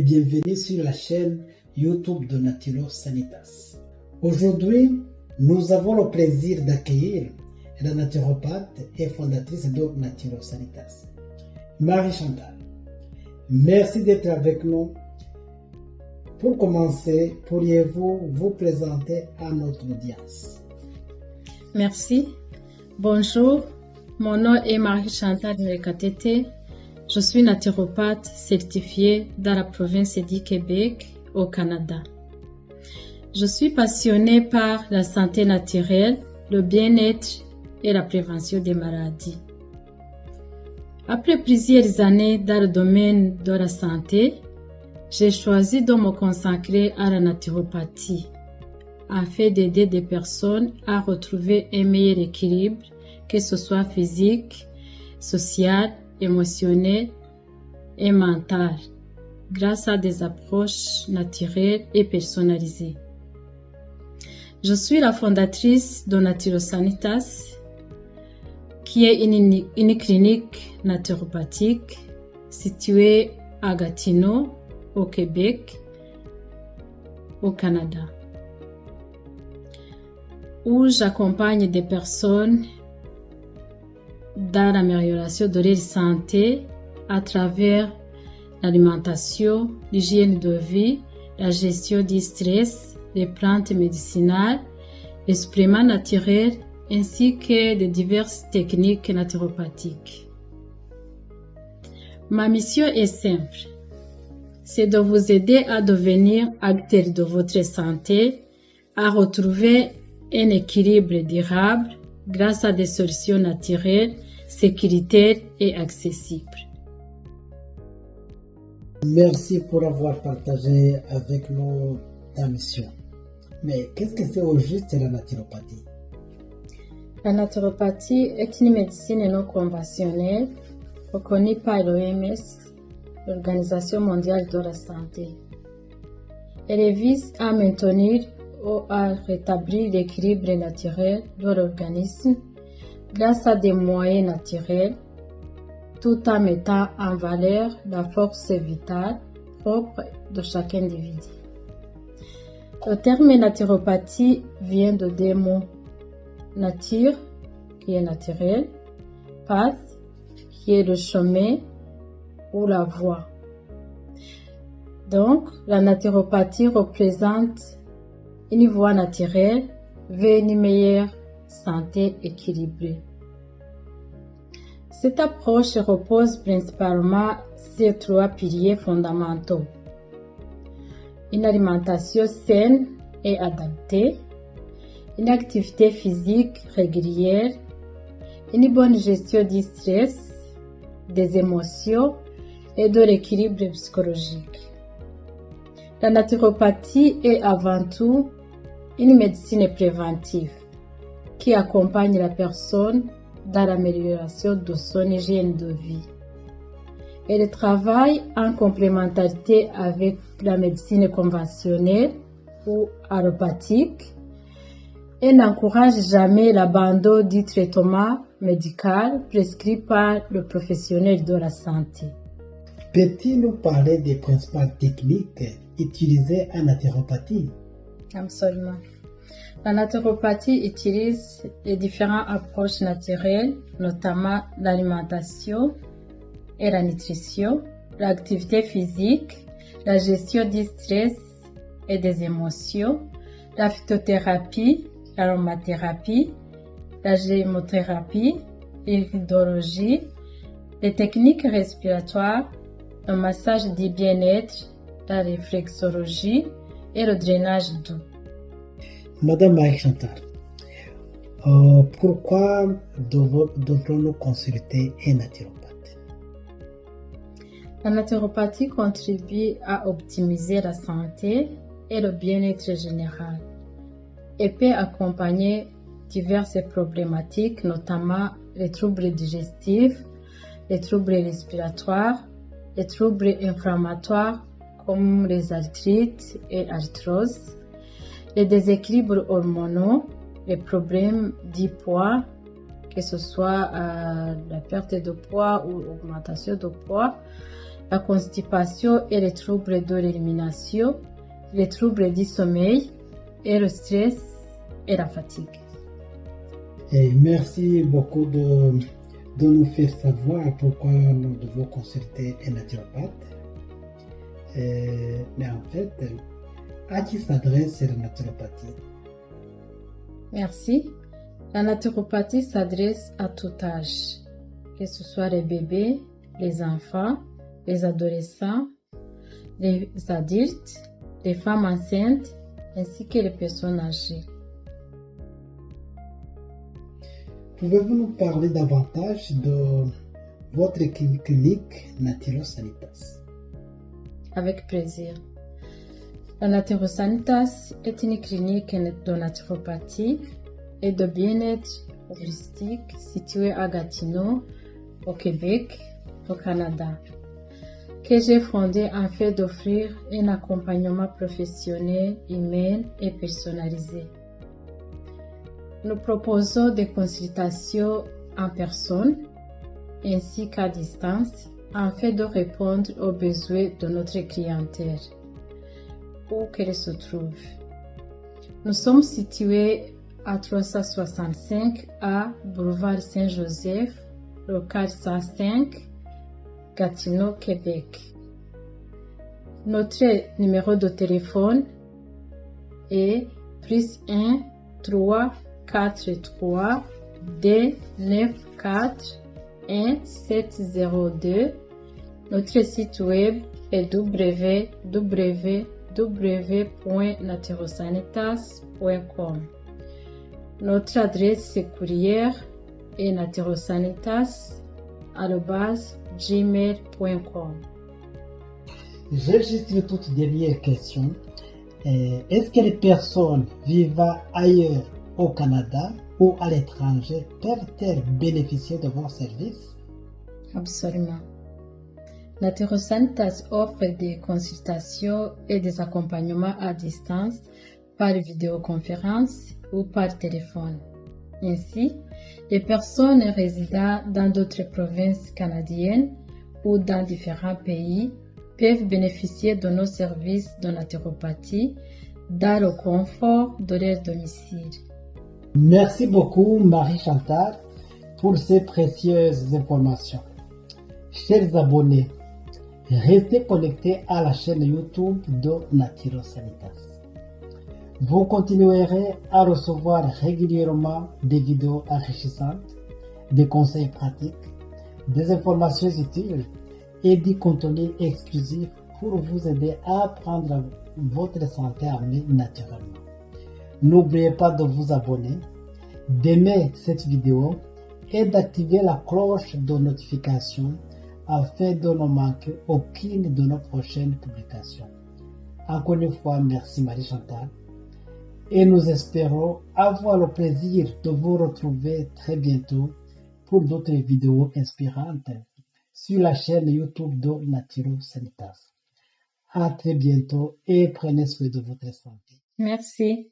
Bienvenue sur la chaîne YouTube de Naturos Sanitas. Aujourd'hui, nous avons le plaisir d'accueillir la naturopathe et fondatrice de Naturos Sanitas, Marie-Chantal. Merci d'être avec nous. Pour commencer, pourriez-vous vous présenter à notre audience? Merci. Bonjour, mon nom est Marie-Chantal Nekatete. Je suis naturopathe certifiée dans la province du Québec, au Canada. Je suis passionnée par la santé naturelle, le bien-être et la prévention des maladies. Après plusieurs années dans le domaine de la santé, j'ai choisi de me consacrer à la naturopathie afin d'aider des personnes à retrouver un meilleur équilibre, que ce soit physique, social, émotionnel et mental, grâce à des approches naturelles et personnalisées. Je suis la fondatrice de Naturos Sanitas, qui est une clinique naturopathique située à Gatineau, au Québec, au Canada, où j'accompagne des personnes dans l'amélioration de leur santé à travers l'alimentation, l'hygiène de vie, la gestion du stress, les plantes médicinales, les suppléments naturels ainsi que de diverses techniques naturopathiques. Ma mission est simple, c'est de vous aider à devenir acteur de votre santé, à retrouver un équilibre durable grâce à des solutions naturelles, sécuritaires et accessibles. Merci pour avoir partagé avec nous ta mission. Mais qu'est-ce que c'est au juste la naturopathie? La naturopathie est une médecine non conventionnelle reconnue par l'OMS, l'Organisation mondiale de la santé. Elle vise à maintenir ou à rétablir l'équilibre naturel de l'organisme grâce à des moyens naturels, tout en mettant en valeur la force vitale propre de chaque individu. Le terme naturopathie vient de deux mots: nature, qui est naturel, path, qui est le chemin ou la voie. Donc, la naturopathie représente une voie naturelle vers une meilleure santé équilibrée. Cette approche repose principalement sur trois piliers fondamentaux: une alimentation saine et adaptée, une activité physique régulière, une bonne gestion du stress, des émotions et de l'équilibre psychologique. La naturopathie est avant tout une médecine préventive qui accompagne la personne dans l'amélioration de son hygiène de vie. Elle travaille en complémentarité avec la médecine conventionnelle ou allopathique et n'encourage jamais l'abandon du traitement médical prescrit par le professionnel de la santé. Peux-tu nous parler des principales techniques utilisées en naturopathie? Absolument. La naturopathie utilise les différentes approches naturelles, notamment l'alimentation et la nutrition, l'activité physique, la gestion du stress et des émotions, la phytothérapie, l'aromathérapie, la gémothérapie, l'iridologie, les techniques respiratoires, le massage du bien-être, la réflexologie et le drainage doux. Madame Marie-Chantal, pourquoi devrons-nous consulter un naturopathe? La naturopathie contribue à optimiser la santé et le bien-être général et peut accompagner diverses problématiques, notamment les troubles digestifs, les troubles respiratoires, les troubles inflammatoires comme les arthrites et arthroses, les déséquilibres hormonaux, les problèmes du poids, que ce soit la perte de poids ou l'augmentation de poids, la constipation et les troubles de l'élimination, les troubles du sommeil et le stress et la fatigue. Et merci beaucoup de nous faire savoir pourquoi nous devons consulter un naturopathe. Mais en fait, à qui s'adresse la naturopathie? Merci. La naturopathie s'adresse à tout âge, que ce soit les bébés, les enfants, les adolescents, les adultes, les femmes enceintes, ainsi que les personnes âgées. Pouvez-vous nous parler davantage de votre clinique Naturo Sanitas? Avec plaisir. La Naturo Sanitas est une clinique de naturopathie et de bien-être holistique située à Gatineau, au Québec, au Canada, que j'ai fondée afin d'offrir un accompagnement professionnel, humain et personnalisé. Nous proposons des consultations en personne ainsi qu'à distance afin de répondre aux besoins de notre clientèle, où qu'elle se trouve. Nous sommes situés à 365 A Boulevard Saint-Joseph, local 105, Gatineau, Québec. Notre numéro de téléphone est +1 3 4 3 2 9 4 1 702. Notre site web est www.naturosanitas.com. Notre adresse courriel est naturosanitas@gmail.com. J'ai juste une toute dernière question. Est-ce que les personnes vivant ailleurs au Canada ou à l'étranger peuvent-elles bénéficier de vos services? Absolument. Naturo Sanitas offre des consultations et des accompagnements à distance par vidéoconférence ou par téléphone. Ainsi, les personnes résidant dans d'autres provinces canadiennes ou dans différents pays peuvent bénéficier de nos services de naturopathie dans le confort de leur domicile. Merci beaucoup Marie-Chantal pour ces précieuses informations. Chers abonnés, restez connectés à la chaîne YouTube de Naturo Sanitas. Vous continuerez à recevoir régulièrement des vidéos enrichissantes, des conseils pratiques, des informations utiles et du contenu exclusif pour vous aider à prendre votre santé en main naturellement. N'oubliez pas de vous abonner, d'aimer cette vidéo et d'activer la cloche de notification afin de ne manquer aucune de nos prochaines publications. Encore une fois, merci Marie-Chantal. Et nous espérons avoir le plaisir de vous retrouver très bientôt pour d'autres vidéos inspirantes sur la chaîne YouTube de Naturo Sanitas. À très bientôt et prenez soin de votre santé. Merci.